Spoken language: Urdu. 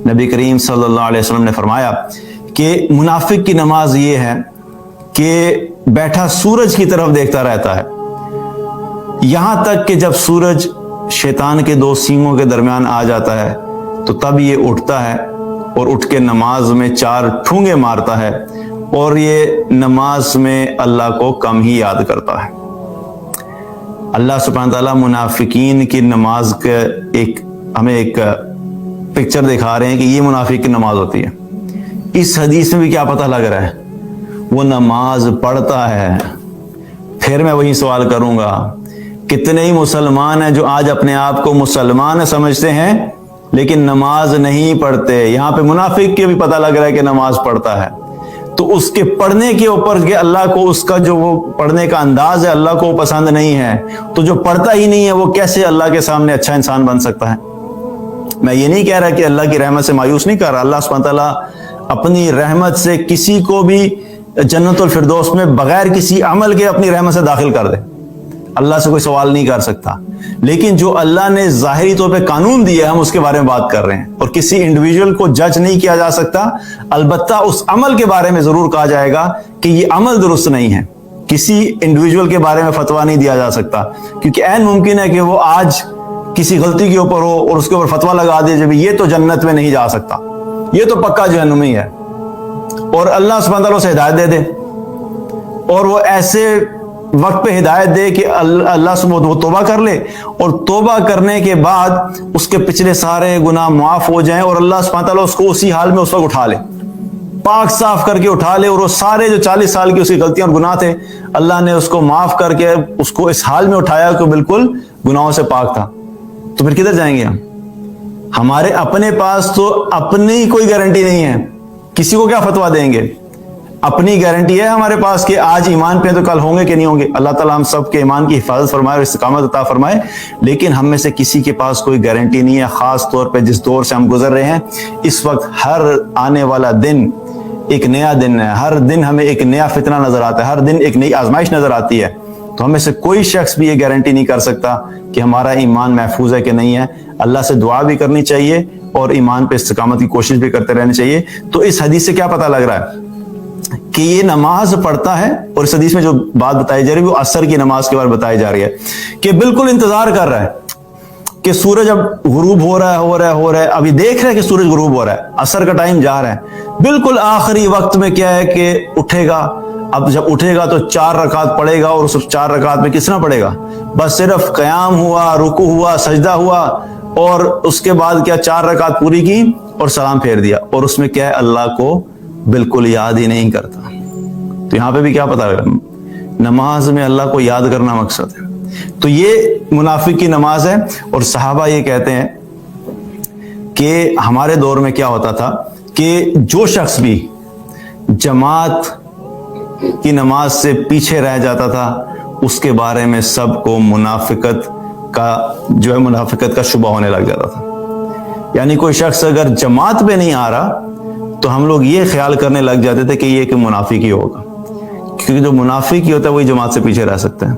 نبی کریم صلی اللہ علیہ وسلم نے فرمایا کہ منافق کی نماز یہ ہے کہ بیٹھا سورج کی طرف دیکھتا رہتا ہے یہاں تک کہ جب سورج شیطان کے دو سینگوں کے درمیان آ جاتا ہے تو تب یہ اٹھتا ہے اور اٹھ کے نماز میں 4 ٹھونگے مارتا ہے اور یہ نماز میں اللہ کو کم ہی یاد کرتا ہے۔ اللہ سبحانہ تعالیٰ منافقین کی نماز کا ہمیں ایک پکچر دکھا رہے ہیں کہ یہ منافق کی نماز ہوتی ہے۔ اس حدیث میں بھی کیا پتہ لگ رہا ہے؟ وہ نماز پڑھتا ہے۔ پھر میں وہی سوال کروں گا، کتنے ہی مسلمان ہیں جو آج اپنے آپ کو مسلمان سمجھتے ہیں لیکن نماز نہیں پڑھتے۔ یہاں پہ منافق کے بھی پتہ لگ رہا ہے کہ نماز پڑھتا ہے، تو اس کے پڑھنے کے اوپر کہ اللہ کو اس کا جو وہ پڑھنے کا انداز ہے اللہ کو پسند نہیں ہے، تو جو پڑھتا ہی نہیں ہے وہ کیسے اللہ کے سامنے اچھا انسان بن سکتا ہے؟ میں یہ نہیں کہہ رہا کہ اللہ کی رحمت سے مایوس نہیں کر رہا، اللہ سبحانہ تعالیٰ اپنی رحمت سے کسی کو بھی جنت الفردوس میں بغیر کسی عمل کے اپنی رحمت سے داخل کر دے، اللہ سے کوئی سوال نہیں کر سکتا۔ لیکن جو اللہ نے ظاہری طور پہ قانون دیا ہے ہم اس کے بارے میں بات کر رہے ہیں، اور کسی انڈیویجول کو جج نہیں کیا جا سکتا، البتہ اس عمل کے بارے میں ضرور کہا جائے گا کہ یہ عمل درست نہیں ہے۔ کسی انڈیویجول کے بارے میں فتویٰ نہیں دیا جا سکتا، کیونکہ عین ممکن ہے کہ وہ آج کسی غلطی کے اوپر ہو اور اس کے اوپر فتویٰ لگا دے جب یہ تو جنت میں نہیں جا سکتا، یہ تو پکا جہنمی ہے، اور اللہ سبحانہ تعالیٰ اسے ہدایت دے دے اور وہ ایسے وقت پہ ہدایت دے کہ اللہ سے وہ توبہ کر لے، اور توبہ کرنے کے بعد اس کے پچھلے سارے گناہ معاف ہو جائیں اور اللہ سبحانہ تعالیٰ اس کو اسی حال میں اس وقت اٹھا لے، پاک صاف کر کے اٹھا لے، اور وہ سارے جو 40 سال کی اس کی غلطیاں اور گناہ تھے اللہ نے اس کو معاف کر کے اس کو اس حال میں اٹھایا کہ بالکل گناہوں سے پاک تھا۔ تو پھر کدھر جائیں گے ہم؟ ہمارے اپنے پاس تو اپنی کوئی گارنٹی نہیں ہے، کسی کو کیا فتویٰ دیں گے؟ اپنی گارنٹی ہے ہمارے پاس کہ آج ایمان پہ تو کل ہوں گے کہ نہیں ہوں گے۔ اللہ تعالیٰ ہم سب کے ایمان کی حفاظت فرمائے اور استقامت عطا فرمائے، لیکن ہم میں سے کسی کے پاس کوئی گارنٹی نہیں ہے، خاص طور پہ جس دور سے ہم گزر رہے ہیں اس وقت۔ ہر آنے والا دن ایک نیا دن ہے، ہر دن ہمیں ایک نیا فتنہ نظر آتا ہے، ہر دن ایک نئی آزمائش نظر آتی ہے، تو ہم میں سے کوئی شخص بھی یہ گارنٹی نہیں کر سکتا کہ ہمارا ایمان محفوظ ہے کہ نہیں ہے۔ اللہ سے دعا بھی کرنی چاہیے اور ایمان پہ استقامت کی کوشش بھی کرتے رہنا چاہیے۔ تو اس حدیث سے کیا پتہ لگ رہا ہے کہ یہ نماز پڑھتا ہے، اور اس حدیث میں جو بات بتائی جا رہی ہے وہ عصر کی نماز کے بارے بتائی جا رہی ہے کہ بالکل انتظار کر رہا ہے کہ سورج اب غروب ہو رہا ہے، ابھی دیکھ رہا ہے کہ سورج غروب ہو رہا ہے، عصر کا ٹائم جا رہا ہے، بالکل آخری وقت میں کیا ہے کہ اٹھے گا۔ اب جب اٹھے گا تو 4 رکعت پڑھے گا، اور اس 4 رکعت میں کس طرح پڑھے گا؟ بس صرف قیام ہوا، رکوع ہوا، سجدہ ہوا، اور اس کے بعد کیا 4 رکعت پوری کی اور سلام پھیر دیا، اور اس میں کیا ہے اللہ کو بالکل یاد ہی نہیں کرتا۔ تو یہاں پہ بھی کیا پتا ہے، نماز میں اللہ کو یاد کرنا مقصد ہے۔ تو یہ منافق کی نماز ہے، اور صحابہ یہ کہتے ہیں کہ ہمارے دور میں کیا ہوتا تھا کہ جو شخص بھی جماعت کی نماز سے پیچھے رہ جاتا تھا اس کے بارے میں سب کو منافقت کا شبہ ہونے لگ جاتا تھا۔ یعنی کوئی شخص اگر جماعت پہ نہیں آ رہا تو ہم لوگ یہ خیال کرنے لگ جاتے تھے کہ یہ کہ منافق ہی ہوگا، کیونکہ جو منافق ہی ہوتا ہے وہی جماعت سے پیچھے رہ سکتے ہیں۔